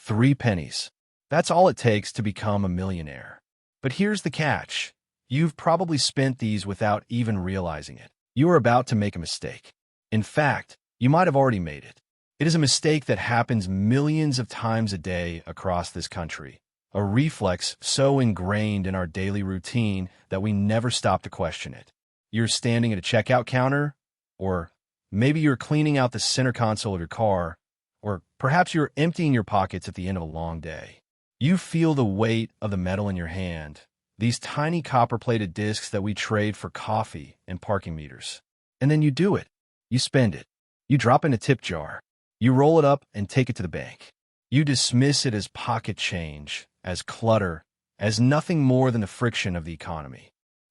3 pennies. That's all it takes to become a millionaire. But here's the catch. You've probably spent these without even realizing it. You are about to make a mistake. In fact, you might have already made it. It is a mistake that happens millions of times a day across this country. A reflex so ingrained in our daily routine that we never stop to question it. You're standing at a checkout counter, or maybe you're cleaning out the center console of your car, or perhaps you're emptying your pockets at the end of a long day. You feel the weight of the metal in your hand, these tiny copper-plated discs that we trade for coffee and parking meters. And then you do it. You spend it. You drop in a tip jar. You roll it up and take it to the bank. You dismiss it as pocket change, as clutter, as nothing more than the friction of the economy.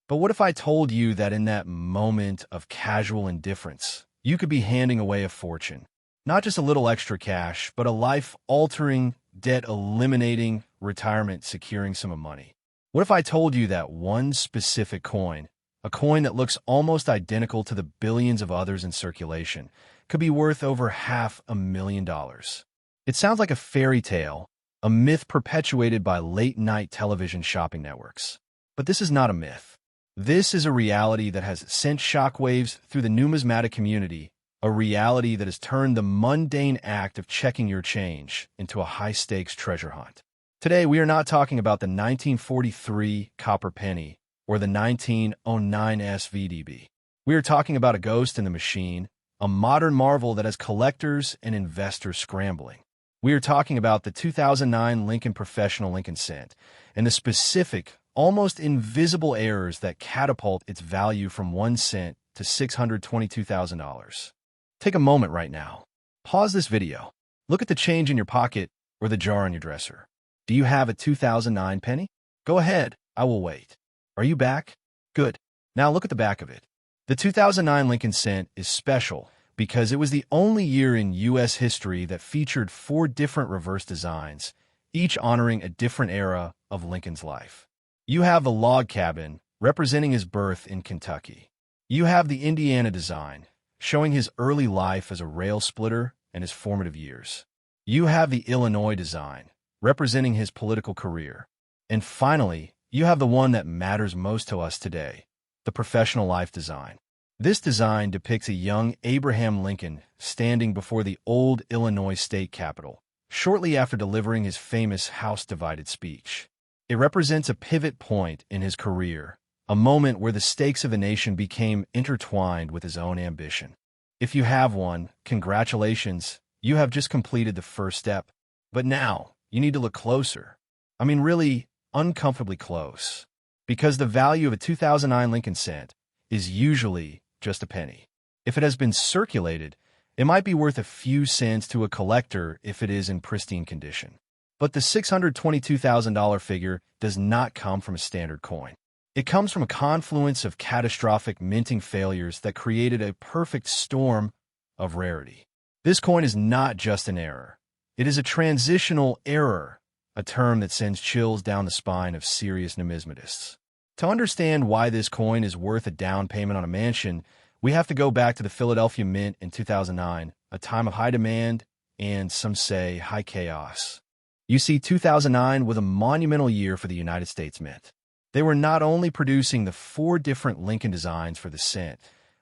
But what if I told you that in that moment of casual indifference, you could be handing away a fortune? Not just a little extra cash, but a life-altering, debt-eliminating, retirement-securing sum of money. What if I told you that one specific coin, a coin that looks almost identical to the billions of others in circulation, could be worth over $500,000? It sounds like a fairy tale, a myth perpetuated by late-night television shopping networks. But this is not a myth. This is a reality that has sent shockwaves through the numismatic community, a reality that has turned the mundane act of checking your change into a high-stakes treasure hunt. Today, we are not talking about the 1943 copper penny or the 1909 SVDB. We are talking about a ghost in the machine, a modern marvel that has collectors and investors scrambling. We are talking about the 2009 Lincoln Professional Lincoln Cent and the specific, almost invisible errors that catapult its value from 1 cent to $622,000. Take a moment right now. Pause this video. Look at the change in your pocket or the jar on your dresser. Do you have a 2009 penny? Go ahead. I will wait. Are you back? Good. Now look at the back of it. The 2009 Lincoln Cent is special because it was the only year in U.S. history that featured 4 different reverse designs, each honoring a different era of Lincoln's life. You have the log cabin, representing his birth in Kentucky. You have the Indiana design, showing his early life as a rail splitter and his formative years. You have the Illinois design, representing his political career. And finally, you have the one that matters most to us today, the professional life design. This design depicts a young Abraham Lincoln standing before the old Illinois state capitol, shortly after delivering his famous House Divided speech. It represents a pivot point in his career, a moment where the stakes of the nation became intertwined with his own ambition. If you have one, congratulations, you have just completed the first step. But now, you need to look closer. I mean, really, uncomfortably close. Because the value of a 2009 Lincoln Cent is usually just a penny. If it has been circulated, it might be worth a few cents to a collector if it is in pristine condition. But the $622,000 figure does not come from a standard coin. It comes from a confluence of catastrophic minting failures that created a perfect storm of rarity. This coin is not just an error. It is a transitional error, a term that sends chills down the spine of serious numismatists. To understand why this coin is worth a down payment on a mansion, we have to go back to the Philadelphia Mint in 2009, a time of high demand and, some say, high chaos. You see, 2009 was a monumental year for the United States Mint. They were not only producing the 4 different Lincoln designs for the cent,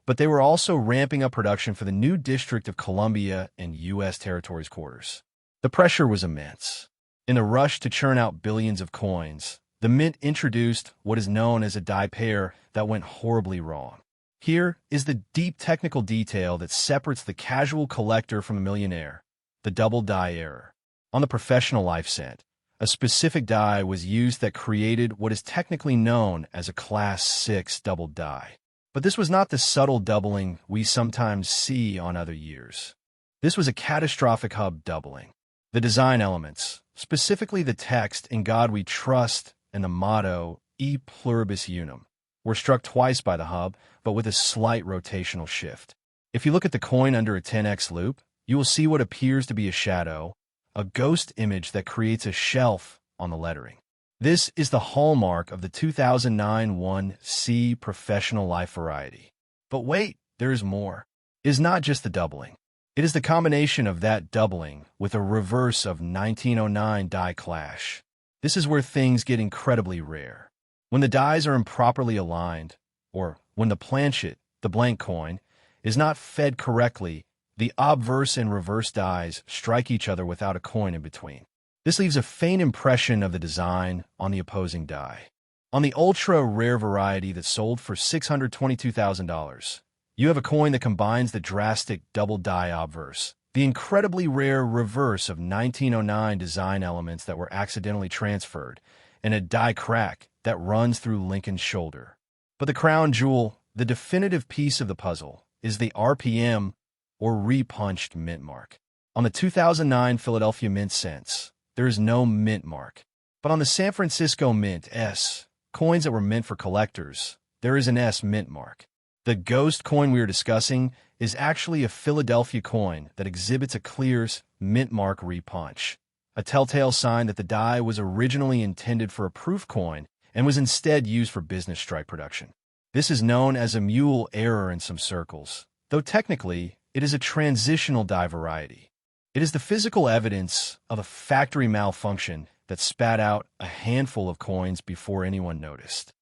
but they were also ramping up production for the new District of Columbia and U.S. Territories quarters. The pressure was immense. In a rush to churn out billions of coins, the Mint introduced what is known as a die pair that went horribly wrong. Here is the deep technical detail that separates the casual collector from a millionaire, the double die error. On the professional life cent, a specific die was used that created what is technically known as a Class 6 double die. But this was not the subtle doubling we sometimes see on other years. This was a catastrophic hub doubling. The design elements, specifically the text "In God We Trust" and the motto "E Pluribus Unum," were struck twice by the hub, but with a slight rotational shift. If you look at the coin under a 10x loop, you will see what appears to be a shadow, a ghost image that creates a shelf on the lettering. This is the hallmark of the 2009 1C professional life variety. But wait, there is more. It is not just the doubling. It is the combination of that doubling with a reverse of 1909 die clash. This is where things get incredibly rare. When the dies are improperly aligned, or when the planchet, the blank coin, is not fed correctly, the obverse and reverse dies strike each other without a coin in between. This leaves a faint impression of the design on the opposing die. On the ultra-rare variety that sold for $622,000, you have a coin that combines the drastic double die obverse, the incredibly rare reverse of 1909 design elements that were accidentally transferred, and a die crack that runs through Lincoln's shoulder. But the crown jewel, the definitive piece of the puzzle, is the RPM, or repunched mint mark. On the 2009 Philadelphia Mint cents, there is no mint mark. But on the San Francisco Mint S, coins that were meant for collectors, there is an S mint mark. The ghost coin we are discussing is actually a Philadelphia coin that exhibits a clear mint mark repunch, a telltale sign that the die was originally intended for a proof coin and was instead used for business strike production. This is known as a mule error in some circles, though technically it is a transitional die variety. It is the physical evidence of a factory malfunction that spat out a handful of coins before anyone noticed.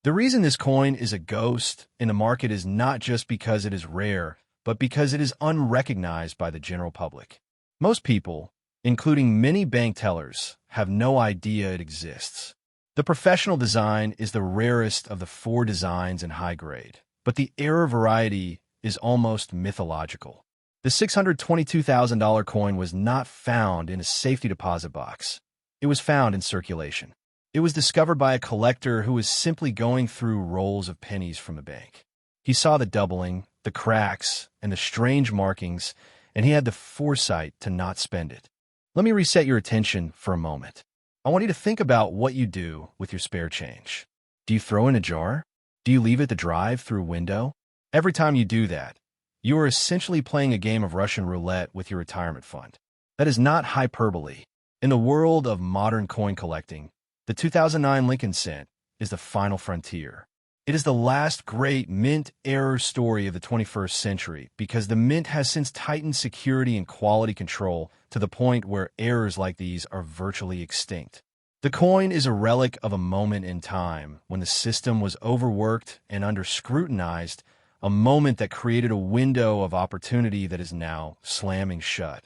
The reason this coin is a ghost in the market is not just because it is rare, but because it is unrecognized by the general public. Most people, including many bank tellers, have no idea it exists. The professional design is the rarest of the four designs in high grade, but the error variety is almost mythological. The $622,000 coin was not found in a safety deposit box. It was found in circulation. It was discovered by a collector who was simply going through rolls of pennies from the bank. He saw the doubling, the cracks, and the strange markings, and he had the foresight to not spend it. Let me reset your attention for a moment. I want you to think about what you do with your spare change. Do you throw in a jar? Do you leave it to drive-through window? Every time you do that, you are essentially playing a game of Russian roulette with your retirement fund. That is not hyperbole. In the world of modern coin collecting, the 2009 Lincoln cent is the final frontier. It is the last great mint error story of the 21st century because the mint has since tightened security and quality control to the point where errors like these are virtually extinct. The coin is a relic of a moment in time when the system was overworked and under-scrutinized, a moment that created a window of opportunity that is now slamming shut.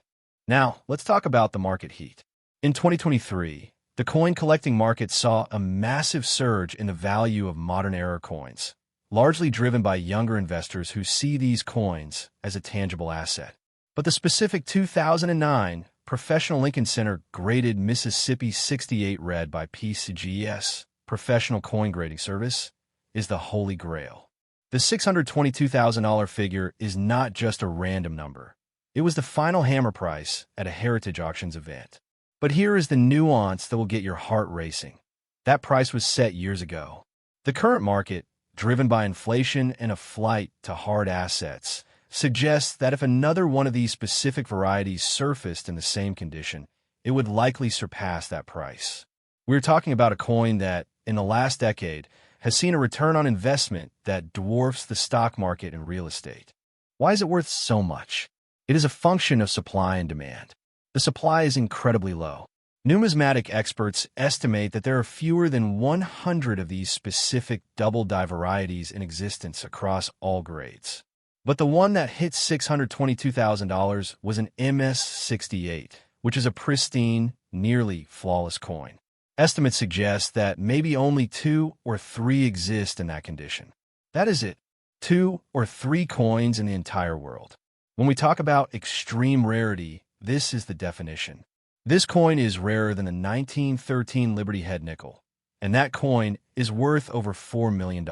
Now, let's talk about the market heat. In 2023, the coin collecting market saw a massive surge in the value of modern era coins, largely driven by younger investors who see these coins as a tangible asset. But the specific 2009 Professional Lincoln Center graded Mississippi 68 Red by PCGS, Professional Coin Grading Service, is the holy grail. The $622,000 figure is not just a random number. It was the final hammer price at a Heritage Auctions event. But here is the nuance that will get your heart racing. That price was set years ago. The current market, driven by inflation and a flight to hard assets, suggests that if another one of these specific varieties surfaced in the same condition, it would likely surpass that price. We're talking about a coin that, in the last decade, has seen a return on investment that dwarfs the stock market and real estate. Why is it worth so much? It is a function of supply and demand. The supply is incredibly low. Numismatic experts estimate that there are fewer than 100 of these specific double die varieties in existence across all grades. But the one that hit $622,000 was an MS-68, which is a pristine, nearly flawless coin. Estimates suggest that maybe only 2 or 3 exist in that condition. That is it. 2 or 3 coins in the entire world. When we talk about extreme rarity, this is the definition. This coin is rarer than the 1913 Liberty Head nickel, and that coin is worth over $4 million.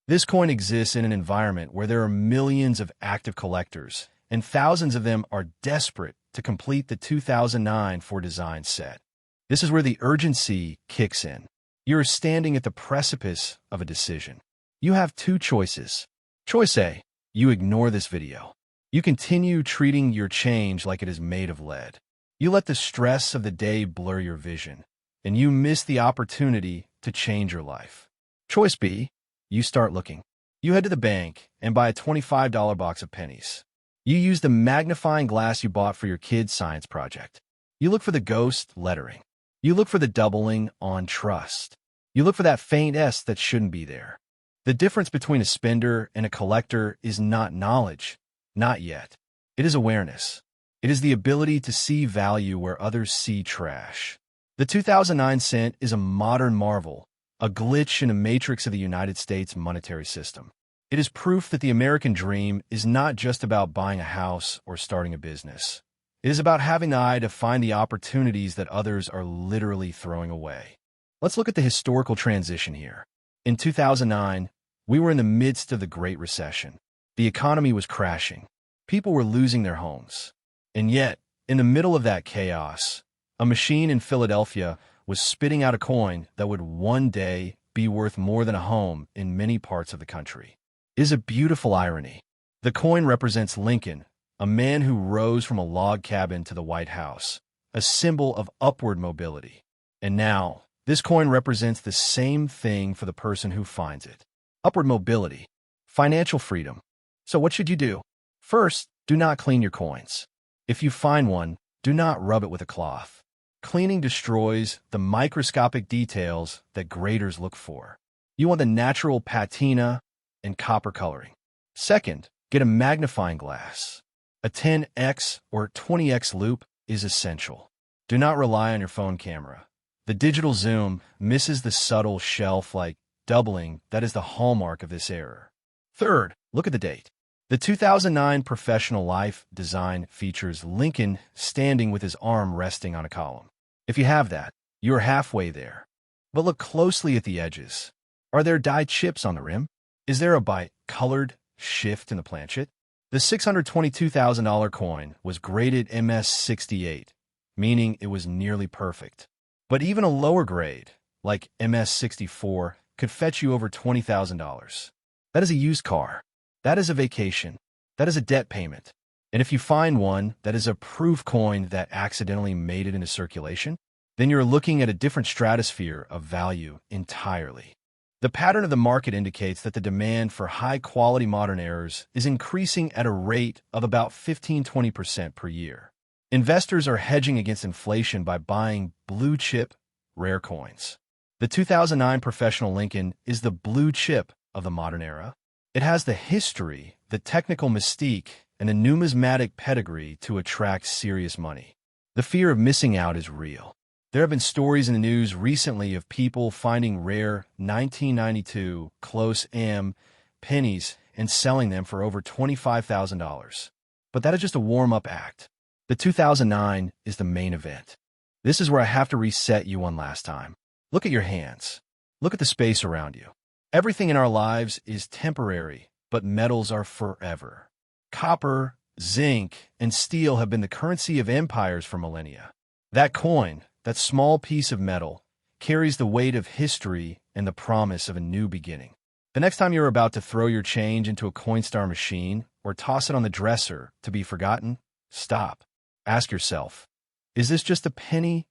This coin exists in an environment where there are millions of active collectors, and thousands of them are desperate to complete the 2009 for design set. This is where the urgency kicks in. You are standing at the precipice of a decision. You have 2 choices. Choice A, you ignore this video. You continue treating your change like it is made of lead. You let the stress of the day blur your vision, and you miss the opportunity to change your life. Choice B, you start looking. You head to the bank and buy a $25 box of pennies. You use the magnifying glass you bought for your kid's science project. You look for the ghost lettering. You look for the doubling on trust. You look for that faint S that shouldn't be there. The difference between a spender and a collector is not knowledge, not yet. It is awareness. It is the ability to see value where others see trash. The 2009 cent is a modern marvel, a glitch in a matrix of the United States monetary system. It is proof that the American dream is not just about buying a house or starting a business. It is about having the eye to find the opportunities that others are literally throwing away. Let's look at the historical transition here. In 2009, we were in the midst of the Great Recession. The economy was crashing. People were losing their homes. And yet, in the middle of that chaos, a machine in Philadelphia was spitting out a coin that would one day be worth more than a home in many parts of the country. It is a beautiful irony. The coin represents Lincoln, a man who rose from a log cabin to the White House, a symbol of upward mobility. And now, this coin represents the same thing for the person who finds it. Upward mobility, financial freedom. So what should you do? First, do not clean your coins. If you find one, do not rub it with a cloth. Cleaning destroys the microscopic details that graders look for. You want the natural patina and copper coloring. Second, get a magnifying glass. A 10x or 20x loop is essential. Do not rely on your phone camera. The digital zoom misses the subtle shelf-like doubling that is the hallmark of this error. Third, look at the date. The 2009 Professional Life design features Lincoln standing with his arm resting on a column. If you have that, you are halfway there. But look closely at the edges. Are there dyed chips on the rim? Is there a bi-colored shift in the planchet? The $622,000 coin was graded MS-68, meaning it was nearly perfect. But even a lower grade, like MS-64, could fetch you over $20,000. That is a used car. That is a vacation. That is a debt payment. And if you find one that is a proof coin that accidentally made it into circulation, then you're looking at a different stratosphere of value entirely. The pattern of the market indicates that the demand for high-quality modern errors is increasing at a rate of about 15–20% per year. Investors are hedging against inflation by buying blue-chip, rare coins. The 2009 Professional Lincoln is the blue chip of the modern era. It has the history, the technical mystique, and a numismatic pedigree to attract serious money. The fear of missing out is real. There have been stories in the news recently of people finding rare 1992 close M pennies and selling them for over $25,000. But that is just a warm-up act. The 2009 is the main event. This is where I have to reset you one last time. Look at your hands. Look at the space around you. Everything in our lives is temporary, but metals are forever. Copper, zinc, and steel have been the currency of empires for millennia. That coin, that small piece of metal, carries the weight of history and the promise of a new beginning. The next time you're about to throw your change into a Coinstar machine or toss it on the dresser to be forgotten, stop. Ask yourself, is this just a penny,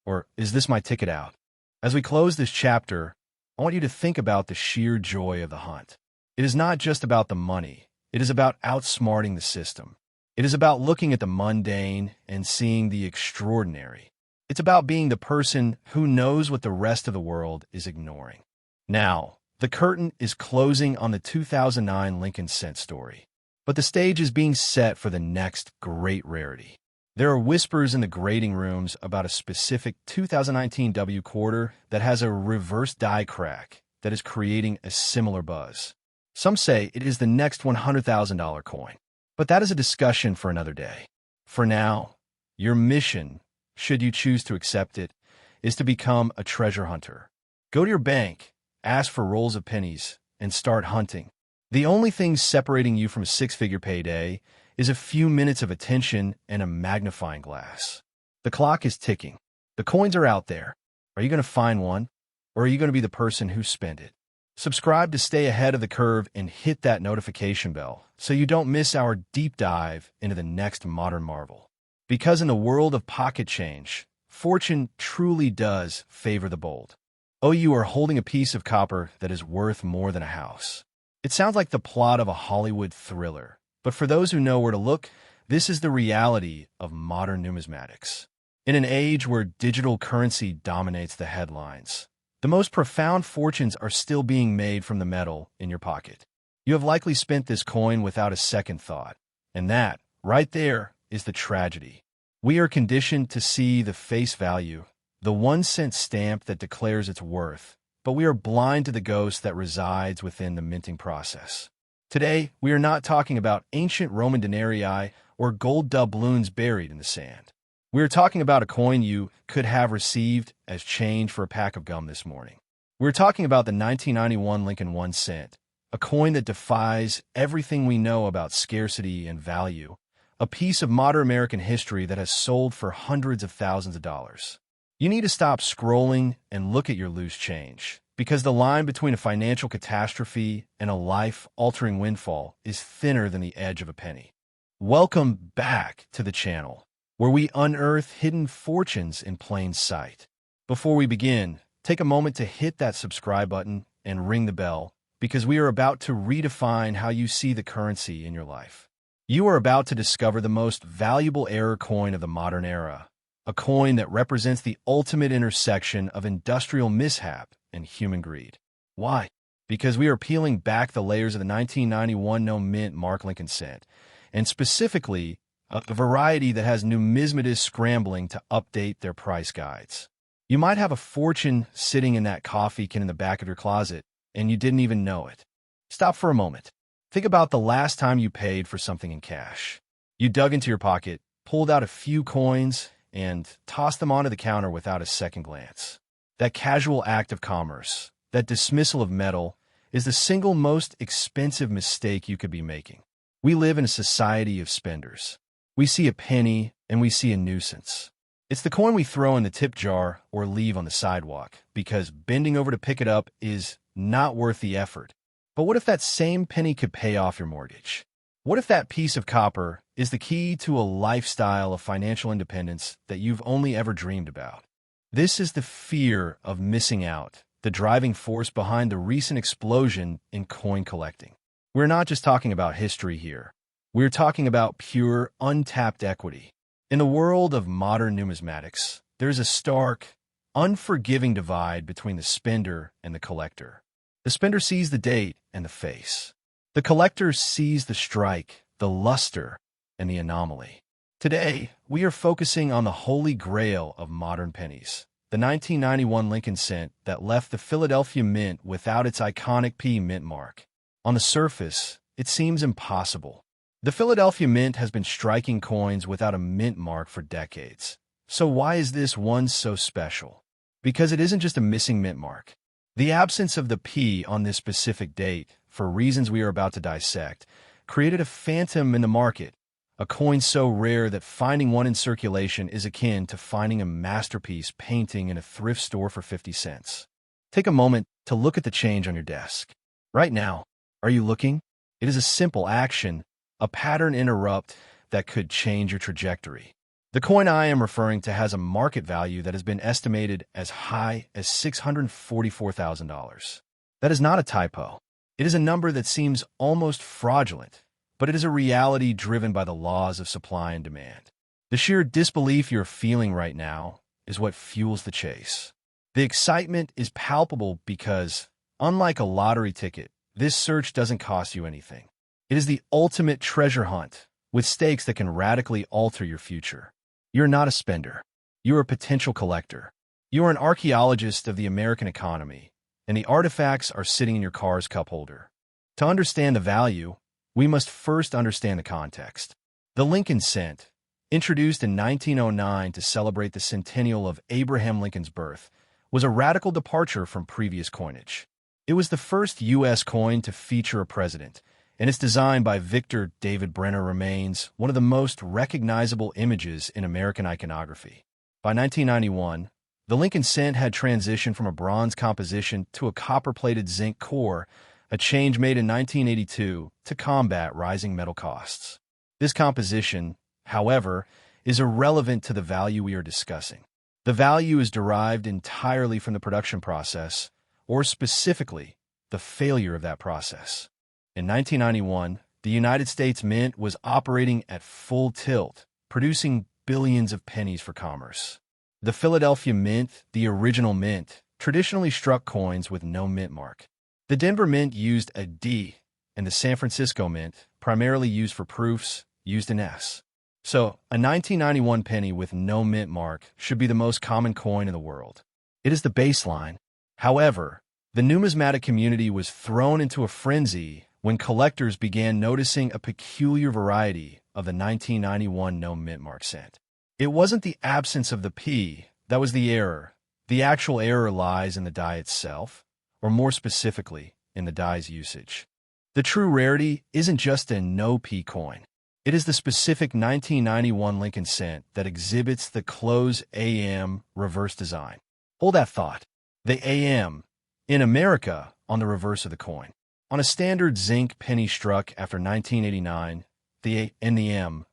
or is this my ticket out? As we close this chapter, I want you to think about the sheer joy of the hunt. It is not just about the money. It is about outsmarting the system. It is about looking at the mundane and seeing the extraordinary. It's about being the person who knows what the rest of the world is ignoring. Now, the curtain is closing on the 2009 Lincoln Cent story, but the stage is being set for the next great rarity. There are whispers in the grading rooms about a specific 2019 W quarter that has a reverse die crack that is creating a similar buzz. Some say it is the next $100,000 coin, but that is a discussion for another day. For now, your mission, should you choose to accept it, is to become a treasure hunter. Go to your bank, ask for rolls of pennies, and start hunting. The only thing separating you from a six-figure payday is a few minutes of attention and a magnifying glass. The clock is ticking. The coins are out there. Are you going to find one, or are you going to be the person who spent it? Subscribe to stay ahead of the curve and hit that notification bell so you don't miss our deep dive into the next modern marvel. Because in the world of pocket change, fortune truly does favor the bold. Oh, you are holding a piece of copper that is worth more than a house. It sounds like the plot of a Hollywood thriller, But for those who know where to look, this is the reality of modern numismatics. In an age where digital currency dominates the headlines, the most profound fortunes are still being made from the metal in your pocket. You have likely spent this coin without a second thought, and that, right there, is the tragedy. We are conditioned to see the face value, the 1-cent stamp that declares its worth, but we are blind to the ghost that resides within the minting process. Today, we are not talking about ancient Roman denarii or gold doubloons buried in the sand. We are talking about a coin you could have received as change for a pack of gum this morning. We're talking about the 1991 Lincoln 1 cent, a coin that defies everything we know about scarcity and value, a piece of modern American history that has sold for hundreds of thousands of dollars. You need to stop scrolling and look at your loose change, because the line between a financial catastrophe and a life-altering windfall is thinner than the edge of a penny. Welcome back to the channel, where we unearth hidden fortunes in plain sight. Before we begin, take a moment to hit that subscribe button and ring the bell, because we are about to redefine how you see the currency in your life. You are about to discover the most valuable error coin of the modern era, a coin that represents the ultimate intersection of industrial mishap and human greed. Why? Because we are peeling back the layers of the 1991 no-mint Mark Lincoln cent, and specifically, a variety that has numismatists scrambling to update their price guides. You might have a fortune sitting in that coffee can in the back of your closet, and you didn't even know it. Stop for a moment. Think about the last time you paid for something in cash. You dug into your pocket, pulled out a few coins, and tossed them onto the counter without a second glance. That casual act of commerce, that dismissal of metal, is the single most expensive mistake you could be making. We live in a society of spenders. We see a penny, and we see a nuisance. It's the coin we throw in the tip jar or leave on the sidewalk, because bending over to pick it up is not worth the effort. But what if that same penny could pay off your mortgage? What if that piece of copper is the key to a lifestyle of financial independence that you've only ever dreamed about? This is the fear of missing out, the driving force behind the recent explosion in coin collecting. We're not just talking about history here. We're talking about pure, untapped equity. In the world of modern numismatics, there's a stark, unforgiving divide between the spender and the collector. The spender sees the date and the face. The collector sees the strike, the luster, and the anomaly. Today, we are focusing on the holy grail of modern pennies, the 1991 Lincoln cent that left the Philadelphia Mint without its iconic P mint mark. On the surface, it seems impossible. The Philadelphia Mint has been striking coins without a mint mark for decades. So why is this one so special? Because it isn't just a missing mint mark. The absence of the P on this specific date, for reasons we are about to dissect, created a phantom in the market, a coin so rare that finding one in circulation is akin to finding a masterpiece painting in a thrift store for 50 cents. Take a moment to look at the change on your desk. Right now, are you looking? It is a simple action, a pattern interrupt that could change your trajectory. The coin I am referring to has a market value that has been estimated as high as $644,000. That is not a typo. It is a number that seems almost fraudulent, but it is a reality driven by the laws of supply and demand. The sheer disbelief you're feeling right now is what fuels the chase. The excitement is palpable because, unlike a lottery ticket, this search doesn't cost you anything. It is the ultimate treasure hunt, with stakes that can radically alter your future. You're not a spender. You're a potential collector. You're an archaeologist of the American economy, and the artifacts are sitting in your car's cup holder. To understand the value, we must first understand the context. The Lincoln cent, introduced in 1909 to celebrate the centennial of Abraham Lincoln's birth, was a radical departure from previous coinage. It was the first U.S. coin to feature a president, and its design by Victor David Brenner remains one of the most recognizable images in American iconography. By 1991, the Lincoln cent had transitioned from a bronze composition to a copper-plated zinc core, a change made in 1982 to combat rising metal costs. This composition, however, is irrelevant to the value we are discussing. The value is derived entirely from the production process, or specifically, the failure of that process. In 1991, the United States Mint was operating at full tilt, producing billions of pennies for commerce. The Philadelphia Mint, the original mint, traditionally struck coins with no mint mark. The Denver Mint used a D, and the San Francisco Mint, primarily used for proofs, used an S. So, a 1991 penny with no mint mark should be the most common coin in the world. It is the baseline. However, the numismatic community was thrown into a frenzy when collectors began noticing a peculiar variety of the 1991 no mint mark cent. It wasn't the absence of the P that was the error. The actual error lies in the die itself, or more specifically, in the die's usage. The true rarity isn't just a no P coin. It is the specific 1991 Lincoln cent that exhibits the close AM reverse design. Hold that thought. The AM, in America, on the reverse of the coin. On a standard zinc penny struck after 1989, the A and the M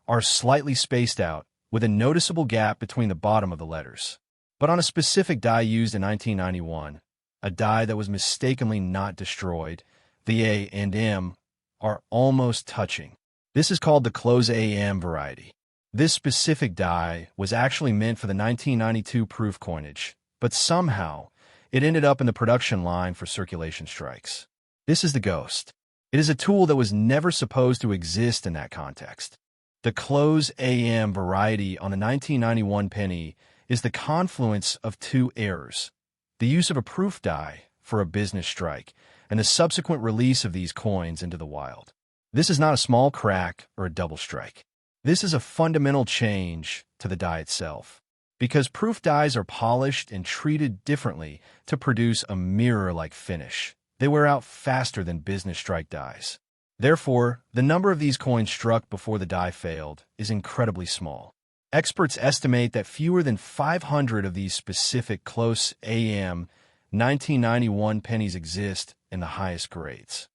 are slightly spaced out, with a noticeable gap between the bottom of the letters. But on a specific die used in 1991, a die that was mistakenly not destroyed, the A and M are almost touching. This is called the close AM variety. This specific die was actually meant for the 1992 proof coinage, but somehow it ended up in the production line for circulation strikes. This is the ghost. It is a tool that was never supposed to exist in that context. The close AM variety on the 1991 penny is the confluence of two errors: the use of a proof die for a business strike and the subsequent release of these coins into the wild. This is not a small crack or a double strike. This is a fundamental change to the die itself. Because proof dies are polished and treated differently to produce a mirror-like finish, they wear out faster than business strike dies. Therefore, the number of these coins struck before the die failed is incredibly small. Experts estimate that fewer than 500 of these specific close AM 1991 pennies exist in the highest grades.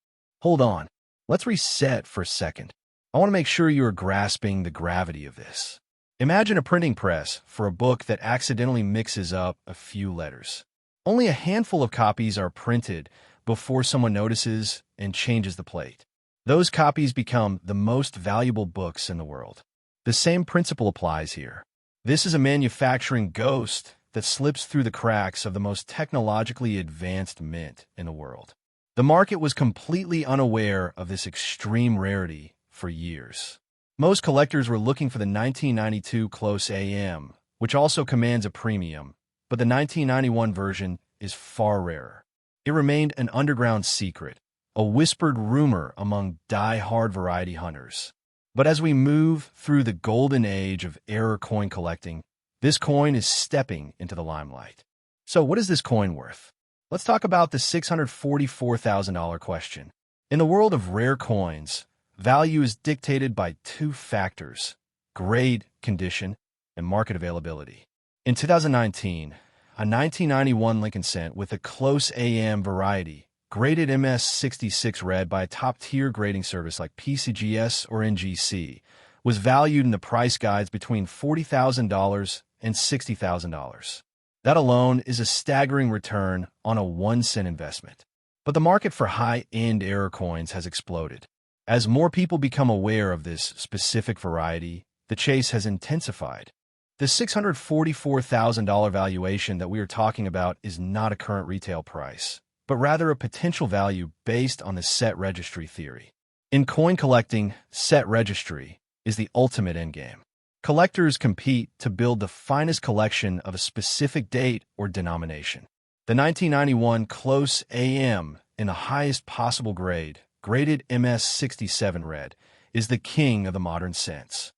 Hold on. Let's reset for a second. I want to make sure you are grasping the gravity of this. Imagine a printing press for a book that accidentally mixes up a few letters. Only a handful of copies are printed before someone notices and changes the plate. Those copies become the most valuable books in the world. The same principle applies here. This is a manufacturing ghost that slips through the cracks of the most technologically advanced mint in the world. The market was completely unaware of this extreme rarity for years. Most collectors were looking for the 1992 close AM, which also commands a premium, but the 1991 version is far rarer. It remained an underground secret, a whispered rumor among die-hard variety hunters. But as we move through the golden age of error coin collecting, this coin is stepping into the limelight. So what is this coin worth? Let's talk about the $644,000 question. In the world of rare coins, value is dictated by two factors: grade, condition, and market availability. In 2019, a 1991 Lincoln cent with a close AM variety, graded MS66 red by a top-tier grading service like PCGS or NGC, was valued in the price guides between $40,000 and $60,000. That alone is a staggering return on a 1-cent investment. But the market for high-end error coins has exploded. As more people become aware of this specific variety, the chase has intensified. The $644,000 valuation that we are talking about is not a current retail price, but rather a potential value based on the set registry theory. In coin collecting, set registry is the ultimate endgame. Collectors compete to build the finest collection of a specific date or denomination. The 1991 close AM in the highest possible grade, graded MS67 red, is the king of the modern cents.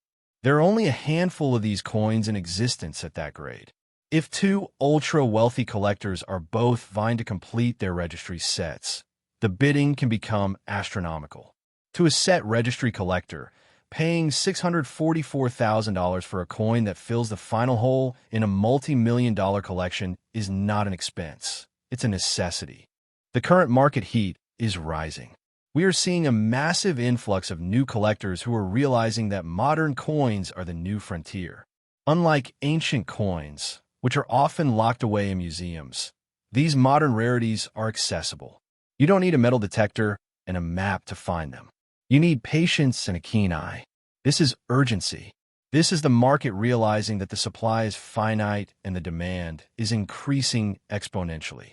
There are only a handful of these coins in existence at that grade. If two ultra-wealthy collectors are both vying to complete their registry sets, the bidding can become astronomical. To a set registry collector, paying $644,000 for a coin that fills the final hole in a multi-million-dollar collection is not an expense. It's a necessity. The current market heat is rising. We are seeing a massive influx of new collectors who are realizing that modern coins are the new frontier. Unlike ancient coins, which are often locked away in museums, these modern rarities are accessible. You don't need a metal detector and a map to find them. You need patience and a keen eye. This is urgency. This is the market realizing that the supply is finite and the demand is increasing exponentially.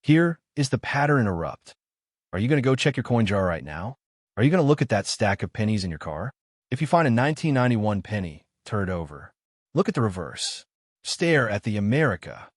Here is the pattern erupt. Are you going to go check your coin jar right now? Are you going to look at that stack of pennies in your car? If you find a 1991 penny, turn it over. Look at the reverse. Stare at the America.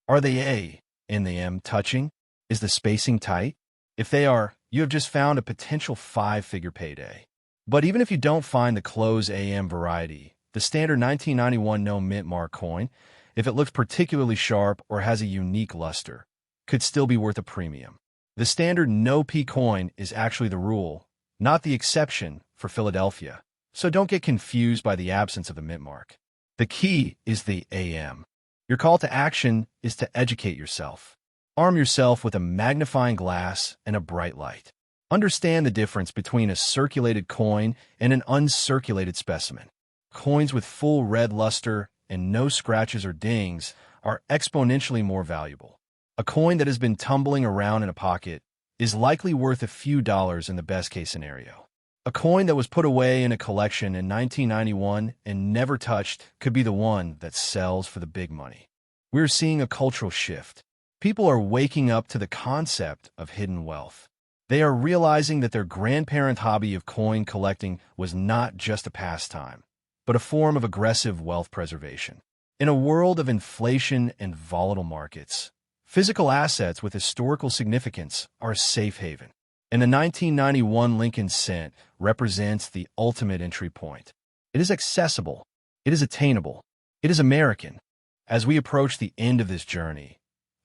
Are the A and the M touching? Is the spacing tight? If they are, you have just found a potential five-figure payday. But even if you don't find the close AM variety, the standard 1991 no mint mark coin, if it looks particularly sharp or has a unique luster, could still be worth a premium. The standard no P coin is actually the rule, not the exception for Philadelphia, so don't get confused by the absence of the mint mark. The key is the AM. Your call to action is to educate yourself. Arm yourself with a magnifying glass and a bright light. Understand the difference between a circulated coin and an uncirculated specimen. Coins with full red luster and no scratches or dings are exponentially more valuable. A coin that has been tumbling around in a pocket is likely worth a few dollars in the best-case scenario. A coin that was put away in a collection in 1991 and never touched could be the one that sells for the big money. We're seeing a cultural shift. People are waking up to the concept of hidden wealth. They are realizing that their grandparent hobby of coin collecting was not just a pastime, but a form of aggressive wealth preservation. In a world of inflation and volatile markets, physical assets with historical significance are a safe haven. And the 1991 Lincoln cent represents the ultimate entry point. It is accessible. It is attainable. It is American. As we approach the end of this journey,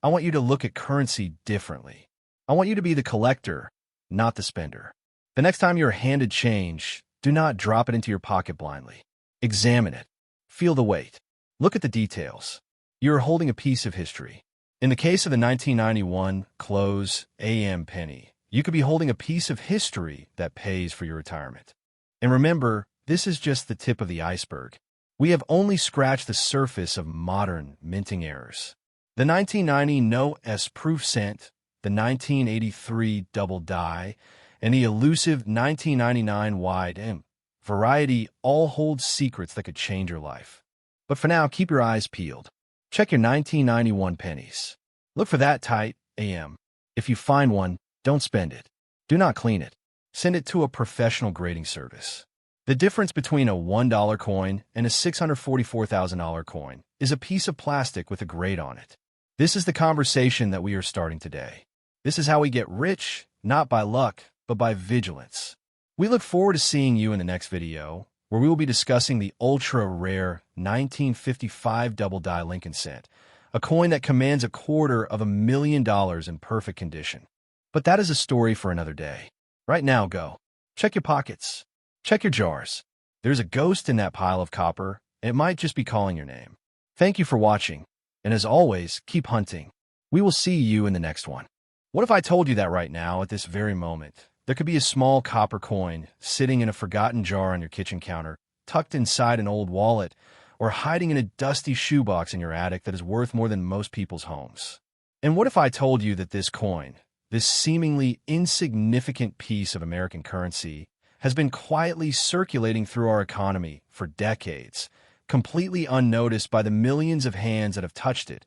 I want you to look at currency differently. I want you to be the collector, not the spender. The next time you're handed change, do not drop it into your pocket blindly. Examine it. Feel the weight. Look at the details. You're holding a piece of history. In the case of the 1991 close AM penny, you could be holding a piece of history that pays for your retirement. And remember, this is just the tip of the iceberg. We have only scratched the surface of modern minting errors. The 1990 no S proof cent, the 1983 double die, and the elusive 1999 wide M variety all hold secrets that could change your life. But for now, keep your eyes peeled. Check your 1991 pennies. Look for that tight AM. If you find one, don't spend it. Do not clean it. Send it to a professional grading service. The difference between a $1 coin and a $644,000 coin is a piece of plastic with a grade on it. This is the conversation that we are starting today. This is how we get rich, not by luck, but by vigilance. We look forward to seeing you in the next video, where we will be discussing the ultra-rare 1955 double die Lincoln cent, a coin that commands $250,000 in perfect condition. But that is a story for another day. Right now, go. Check your pockets. Check your jars. There's a ghost in that pile of copper. It might just be calling your name. Thank you for watching. And as always, keep hunting. We will see you in the next one. What if I told you that right now, at this very moment, there could be a small copper coin sitting in a forgotten jar on your kitchen counter, tucked inside an old wallet, or hiding in a dusty shoebox in your attic that is worth more than most people's homes? And what if I told you that this coin, this seemingly insignificant piece of American currency, has been quietly circulating through our economy for decades, completely unnoticed by the millions of hands that have touched it,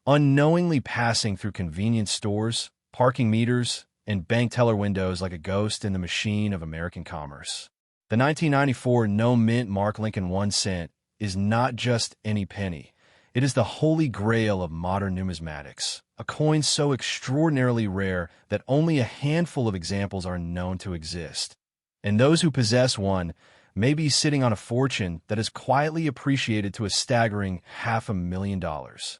unknowingly passing through convenience stores, parking meters, and bank teller windows like a ghost in the machine of American commerce? The 1994 no mint mark Lincoln 1 cent is not just any penny. It is the holy grail of modern numismatics, a coin so extraordinarily rare that only a handful of examples are known to exist. And those who possess one may be sitting on a fortune that is quietly appreciated to a staggering $500,000.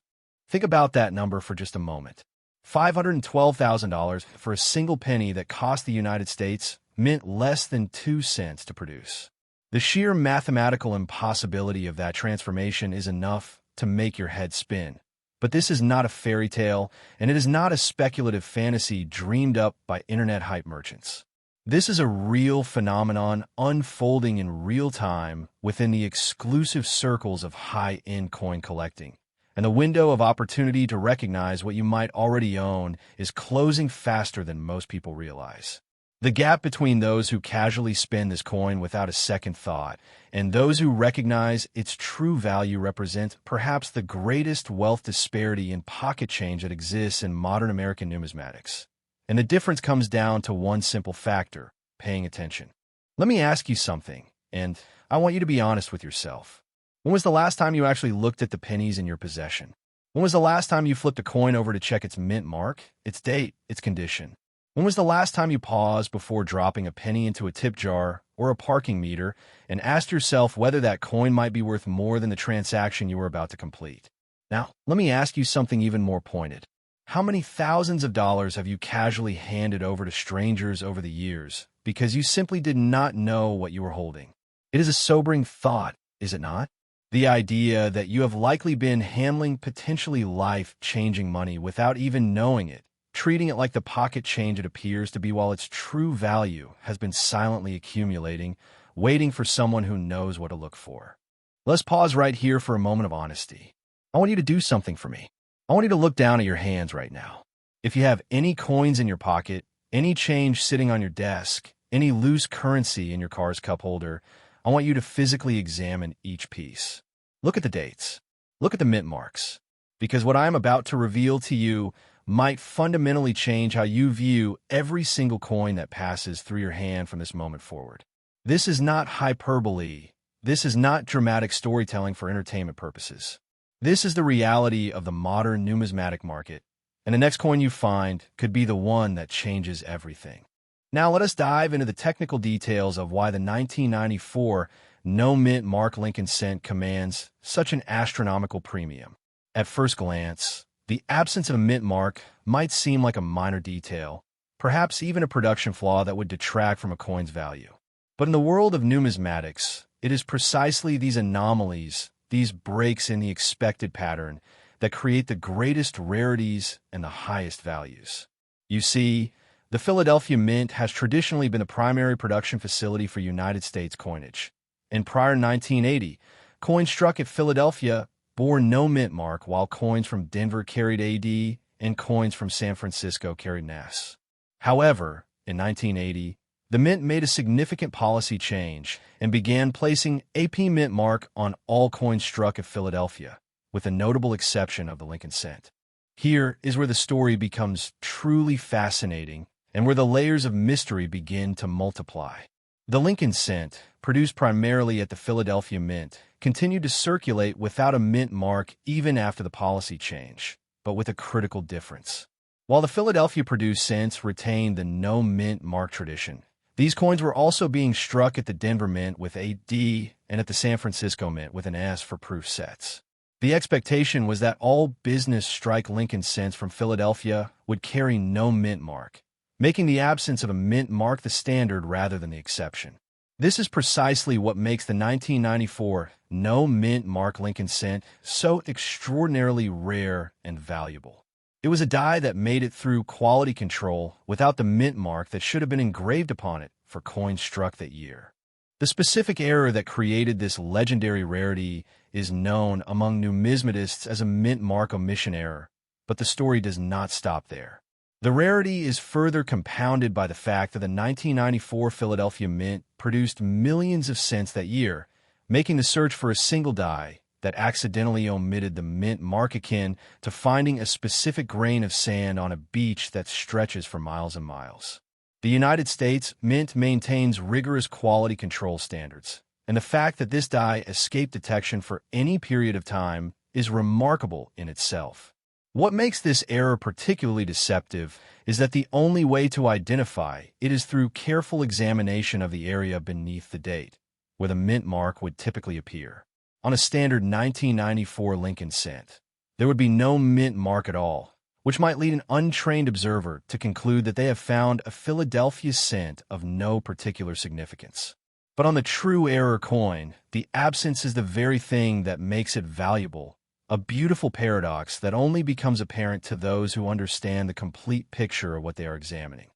Think about that number for just a moment. $512,000 for a single penny that cost the United States mint less than 2 cents to produce. The sheer mathematical impossibility of that transformation is enough to make your head spin. But this is not a fairy tale, and it is not a speculative fantasy dreamed up by internet hype merchants. This is a real phenomenon unfolding in real time within the exclusive circles of high-end coin collecting. And the window of opportunity to recognize what you might already own is closing faster than most people realize. The gap between those who casually spend this coin without a second thought and those who recognize its true value represents perhaps the greatest wealth disparity in pocket change that exists in modern American numismatics. And the difference comes down to one simple factor: paying attention. Let me ask you something, and I want you to be honest with yourself. When was the last time you actually looked at the pennies in your possession? When was the last time you flipped a coin over to check its mint mark, its date, its condition? When was the last time you paused before dropping a penny into a tip jar or a parking meter and asked yourself whether that coin might be worth more than the transaction you were about to complete? Now, let me ask you something even more pointed. How many thousands of dollars have you casually handed over to strangers over the years because you simply did not know what you were holding? It is a sobering thought, is it not? The idea that you have likely been handling potentially life-changing money without even knowing it, treating it like the pocket change it appears to be while its true value has been silently accumulating, waiting for someone who knows what to look for. Let's pause right here for a moment of honesty. I want you to do something for me. I want you to look down at your hands right now. If you have any coins in your pocket, any change sitting on your desk, any loose currency in your car's cup holder, I want you to physically examine each piece. Look at the dates. Look at the mint marks. Because what I am about to reveal to you might fundamentally change how you view every single coin that passes through your hand from this moment forward. This is not hyperbole. This is not dramatic storytelling for entertainment purposes. This is the reality of the modern numismatic market, and the next coin you find could be the one that changes everything. Now let us dive into the technical details of why the 1994 no mint mark Lincoln cent commands such an astronomical premium. At first glance, the absence of a mint mark might seem like a minor detail, perhaps even a production flaw that would detract from a coin's value. But in the world of numismatics, it is precisely these anomalies, these breaks in the expected pattern, that create the greatest rarities and the highest values. You see, the Philadelphia Mint has traditionally been the primary production facility for United States coinage. And prior to 1980, coins struck at Philadelphia bore no mint mark, while coins from Denver carried AD and coins from San Francisco carried NAS. However, in 1980, the Mint made a significant policy change and began placing AP mint mark on all coins struck at Philadelphia, with the notable exception of the Lincoln cent. Here is where the story becomes truly fascinating and where the layers of mystery begin to multiply. The Lincoln cent, produced primarily at the Philadelphia Mint, continued to circulate without a mint mark even after the policy change, but with a critical difference. While the Philadelphia-produced cents retained the no mint mark tradition, these coins were also being struck at the Denver Mint with a D and at the San Francisco Mint with an S for proof sets. The expectation was that all business strike Lincoln cents from Philadelphia would carry no mint mark, making the absence of a mint mark the standard rather than the exception. This is precisely what makes the 1994 no mint mark Lincoln cent so extraordinarily rare and valuable. It was a die that made it through quality control without the mint mark that should have been engraved upon it for coins struck that year. The specific error that created this legendary rarity is known among numismatists as a mint mark omission error, but the story does not stop there. The rarity is further compounded by the fact that the 1994 Philadelphia Mint produced millions of cents that year, making the search for a single die that accidentally omitted the mint mark akin to finding a specific grain of sand on a beach that stretches for miles and miles. The United States Mint maintains rigorous quality control standards, and the fact that this die escaped detection for any period of time is remarkable in itself. What makes this error particularly deceptive is that the only way to identify it is through careful examination of the area beneath the date, where the mint mark would typically appear. On a standard 1994 Lincoln cent, there would be no mint mark at all, which might lead an untrained observer to conclude that they have found a Philadelphia cent of no particular significance. But on the true error coin, the absence is the very thing that makes it valuable, a beautiful paradox that only becomes apparent to those who understand the complete picture of what they are examining.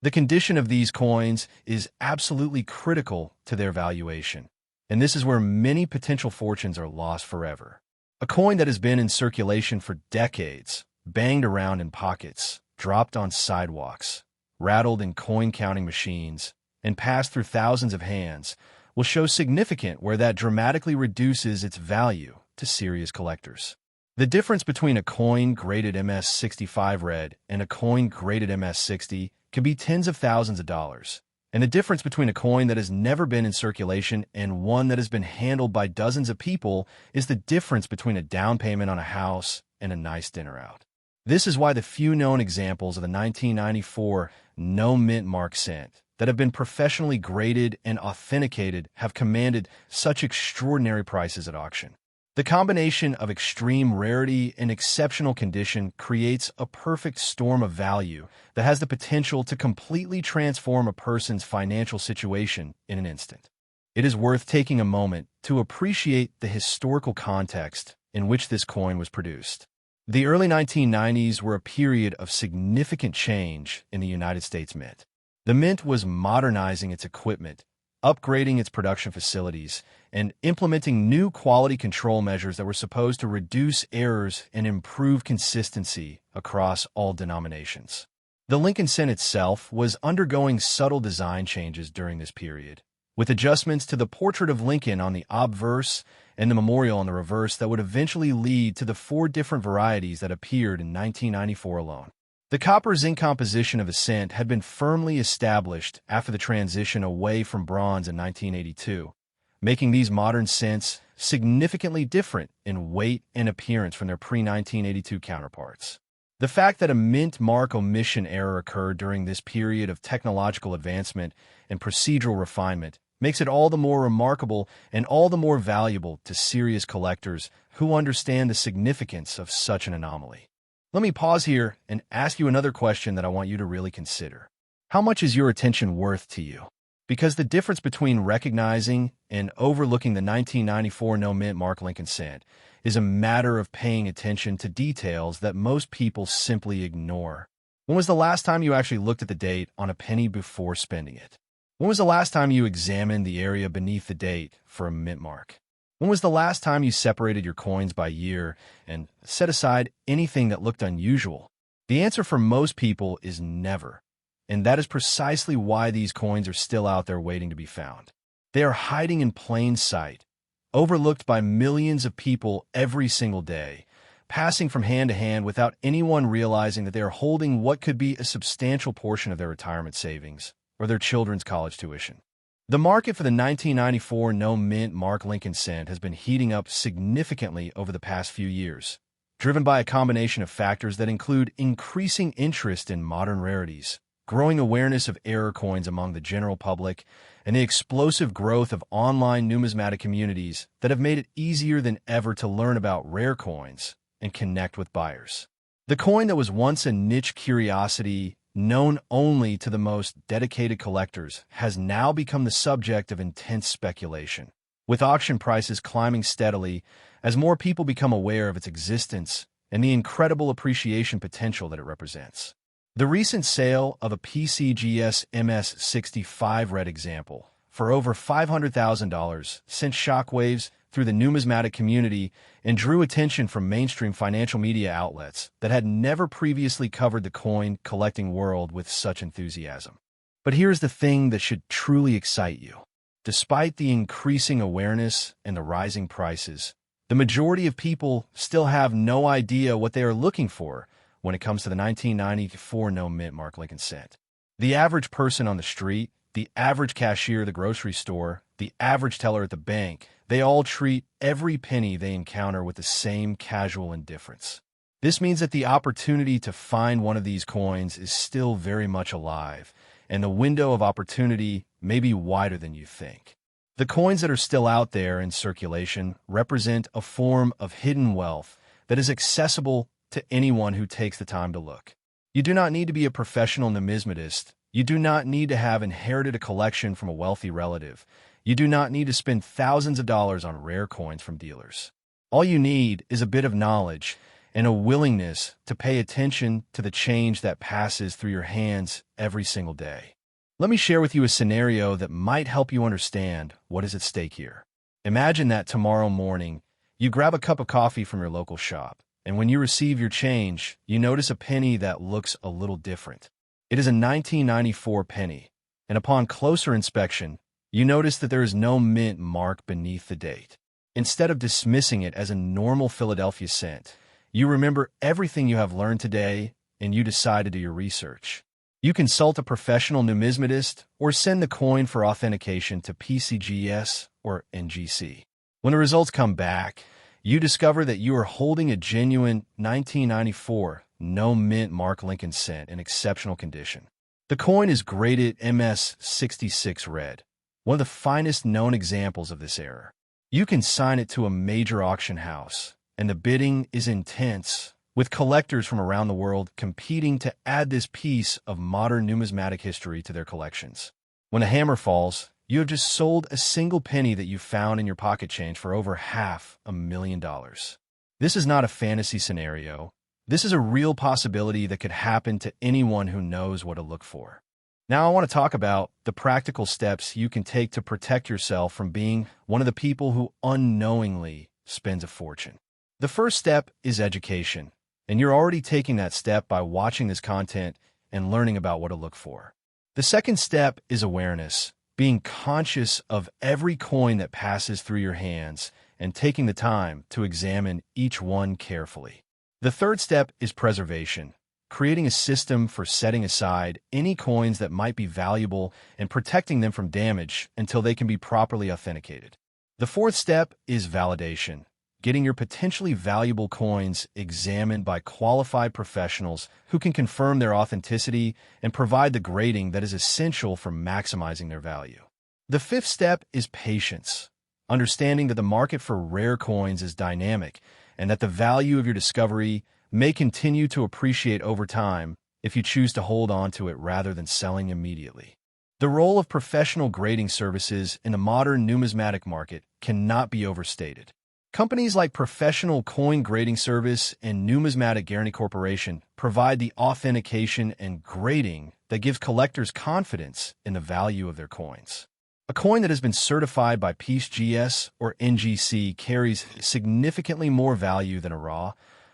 The condition of these coins is absolutely critical to their valuation, and this is where many potential fortunes are lost forever. A coin that has been in circulation for decades, banged around in pockets, dropped on sidewalks, rattled in coin-counting machines, and passed through thousands of hands, will show significant where that dramatically reduces its value to serious collectors. The difference between a coin graded MS-65 red and a coin graded MS-60 can be tens of thousands of dollars. And the difference between a coin that has never been in circulation and one that has been handled by dozens of people is the difference between a down payment on a house and a nice dinner out. This is why the few known examples of the 1994 no mint mark cent that have been professionally graded and authenticated have commanded such extraordinary prices at auction. The combination of extreme rarity and exceptional condition creates a perfect storm of value that has the potential to completely transform a person's financial situation in an instant. It is worth taking a moment to appreciate the historical context in which this coin was produced. The early 1990s were a period of significant change in the United States Mint. The Mint was modernizing its equipment, upgrading its production facilities, and implementing new quality control measures that were supposed to reduce errors and improve consistency across all denominations. The Lincoln cent itself was undergoing subtle design changes during this period, with adjustments to the portrait of Lincoln on the obverse and the memorial on the reverse that would eventually lead to the 4 different varieties that appeared in 1994 alone. The copper-zinc composition of the cent had been firmly established after the transition away from bronze in 1982, making these modern cents significantly different in weight and appearance from their pre-1982 counterparts. The fact that a mint mark omission error occurred during this period of technological advancement and procedural refinement makes it all the more remarkable and all the more valuable to serious collectors who understand the significance of such an anomaly. Let me pause here and ask you another question that I want you to really consider. How much is your attention worth to you? Because the difference between recognizing and overlooking the 1994 no mint mark Lincoln cent is a matter of paying attention to details that most people simply ignore. When was the last time you actually looked at the date on a penny before spending it? When was the last time you examined the area beneath the date for a mint mark? When was the last time you separated your coins by year and set aside anything that looked unusual? The answer for most people is never, and that is precisely why these coins are still out there waiting to be found. They are hiding in plain sight, overlooked by millions of people every single day, passing from hand to hand without anyone realizing that they are holding what could be a substantial portion of their retirement savings or their children's college tuition. The market for the 1994 no mint mark Lincoln cent has been heating up significantly over the past few years, driven by a combination of factors that include increasing interest in modern rarities, growing awareness of error coins among the general public, and the explosive growth of online numismatic communities that have made it easier than ever to learn about rare coins and connect with buyers. The coin that was once a niche curiosity known only to the most dedicated collectors has now become the subject of intense speculation, with auction prices climbing steadily as more people become aware of its existence and the incredible appreciation potential that it represents. The recent sale of a PCGS MS-65 red example for over $500,000 sent shockwaves through the numismatic community and drew attention from mainstream financial media outlets that had never previously covered the coin collecting world with such enthusiasm. But here's the thing that should truly excite you. Despite the increasing awareness and the rising prices, the majority of people still have no idea what they are looking for when it comes to the 1994 no mint mark Lincoln cent. The average person on the street, the average cashier at the grocery store, the average teller at the bank, they all treat every penny they encounter with the same casual indifference. This means that the opportunity to find one of these coins is still very much alive, and the window of opportunity may be wider than you think. The coins that are still out there in circulation represent a form of hidden wealth that is accessible to anyone who takes the time to look. You do not need to be a professional numismatist. You do not need to have inherited a collection from a wealthy relative. You do not need to spend thousands of dollars on rare coins from dealers. All you need is a bit of knowledge and a willingness to pay attention to the change that passes through your hands every single day. Let me share with you a scenario that might help you understand what is at stake here. Imagine that tomorrow morning, you grab a cup of coffee from your local shop, and when you receive your change, you notice a penny that looks a little different. It is a 1994 penny, and upon closer inspection, you notice that there is no mint mark beneath the date. Instead of dismissing it as a normal Philadelphia cent, you remember everything you have learned today and you decide to do your research. You consult a professional numismatist or send the coin for authentication to PCGS or NGC. When the results come back, you discover that you are holding a genuine 1994 no mint mark Lincoln cent in exceptional condition. The coin is graded MS66 red, one of the finest known examples of this error. You can sign it to a major auction house, and the bidding is intense, with collectors from around the world competing to add this piece of modern numismatic history to their collections. When the hammer falls, you have just sold a single penny that you found in your pocket change for over $500,000. This is not a fantasy scenario. This is a real possibility that could happen to anyone who knows what to look for. Now I want to talk about the practical steps you can take to protect yourself from being one of the people who unknowingly spends a fortune. The first step is education, and you're already taking that step by watching this content and learning about what to look for. The second step is awareness, being conscious of every coin that passes through your hands and taking the time to examine each one carefully. The third step is preservation, creating a system for setting aside any coins that might be valuable and protecting them from damage until they can be properly authenticated. The fourth step is validation, getting your potentially valuable coins examined by qualified professionals who can confirm their authenticity and provide the grading that is essential for maximizing their value. The fifth step is patience, understanding that the market for rare coins is dynamic and that the value of your discovery may continue to appreciate over time if you choose to hold on to it rather than selling immediately. The role of professional grading services in the modern numismatic market cannot be overstated. Companies like Professional Coin Grading Service and Numismatic Guarantee Corporation provide the authentication and grading that gives collectors confidence in the value of their coins. A coin that has been certified by PCGS or NGC carries significantly more value than a raw,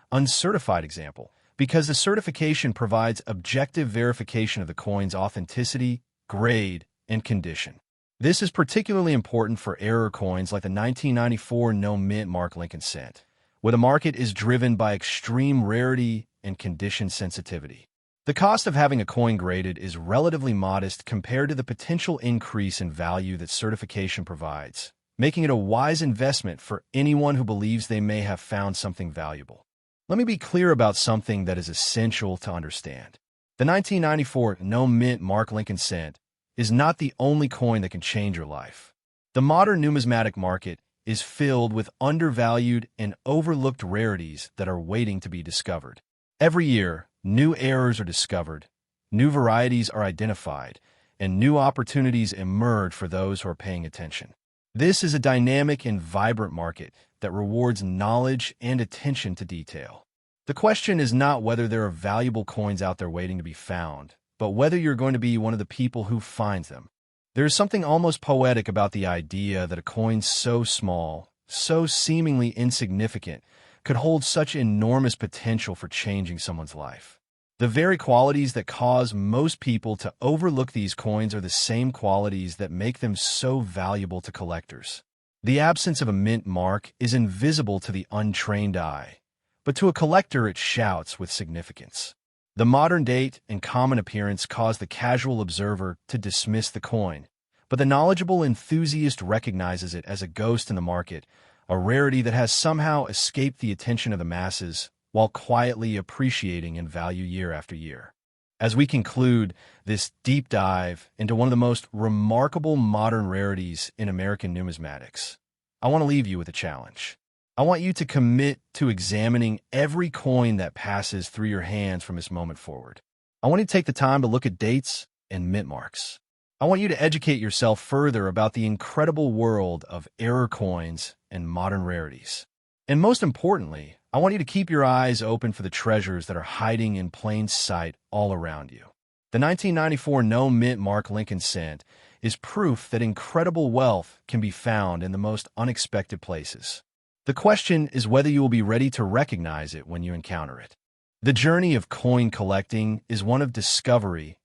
uncertified example, because the certification provides objective verification of the coin's authenticity, grade, and condition. This is particularly important for error coins like the 1994 no mint mark Lincoln cent, where the market is driven by extreme rarity and condition sensitivity. The cost of having a coin graded is relatively modest compared to the potential increase in value that certification provides, making it a wise investment for anyone who believes they may have found something valuable. Let me be clear about something that is essential to understand. The 1994 no mint mark Lincoln cent is not the only coin that can change your life. The modern numismatic market is filled with undervalued and overlooked rarities that are waiting to be discovered. Every year, new errors are discovered, new varieties are identified, and new opportunities emerge for those who are paying attention. This is a dynamic and vibrant market that rewards knowledge and attention to detail. The question is not whether there are valuable coins out there waiting to be found, but whether you're going to be one of the people who finds them. There is something almost poetic about the idea that a coin so small, so seemingly insignificant, could hold such enormous potential for changing someone's life. The very qualities that cause most people to overlook these coins are the same qualities that make them so valuable to collectors. The absence of a mint mark is invisible to the untrained eye, but to a collector it shouts with significance. The modern date and common appearance cause the casual observer to dismiss the coin, but the knowledgeable enthusiast recognizes it as a ghost in the market, a rarity that has somehow escaped the attention of the masses while quietly appreciating in value year after year. As we conclude this deep dive into one of the most remarkable modern rarities in American numismatics, I want to leave you with a challenge. I want you to commit to examining every coin that passes through your hands from this moment forward. I want you to take the time to look at dates and mint marks. I want you to educate yourself further about the incredible world of error coins and modern rarities. And most importantly, I want you to keep your eyes open for the treasures that are hiding in plain sight all around you. The 1994 no mint mark Lincoln cent is proof that incredible wealth can be found in the most unexpected places. The question is whether you will be ready to recognize it when you encounter it. The journey of coin collecting is one of discovery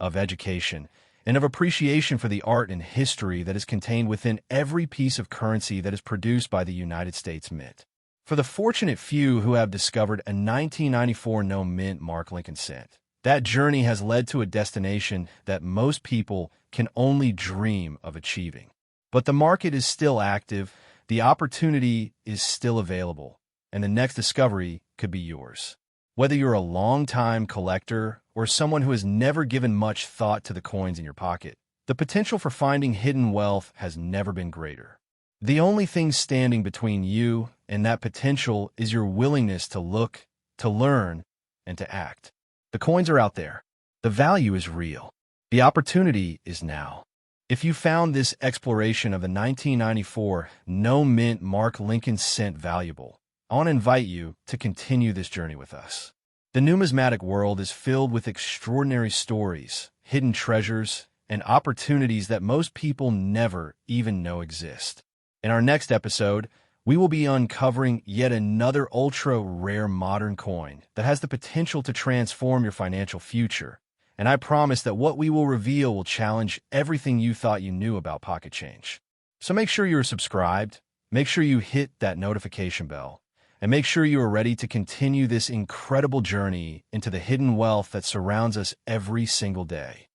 of education, and of appreciation for the art and history that is contained within every piece of currency that is produced by the United States Mint. For the fortunate few who have discovered a 1994 no mint mark Lincoln cent, that journey has led to a destination that most people can only dream of achieving. But the market is still active, the opportunity is still available, and the next discovery could be yours. Whether you're a long-time collector or someone who has never given much thought to the coins in your pocket, the potential for finding hidden wealth has never been greater. The only thing standing between you and that potential is your willingness to look, to learn, and to act. The coins are out there. The value is real. The opportunity is now. If you found this exploration of the 1994 no mint mark Lincoln cent valuable, I want to invite you to continue this journey with us. The numismatic world is filled with extraordinary stories, hidden treasures, and opportunities that most people never even know exist. In our next episode, we will be uncovering yet another ultra-rare modern coin that has the potential to transform your financial future. And I promise that what we will reveal will challenge everything you thought you knew about pocket change. So make sure you're subscribed, make sure you hit that notification bell, and make sure you are ready to continue this incredible journey into the hidden wealth that surrounds us every single day.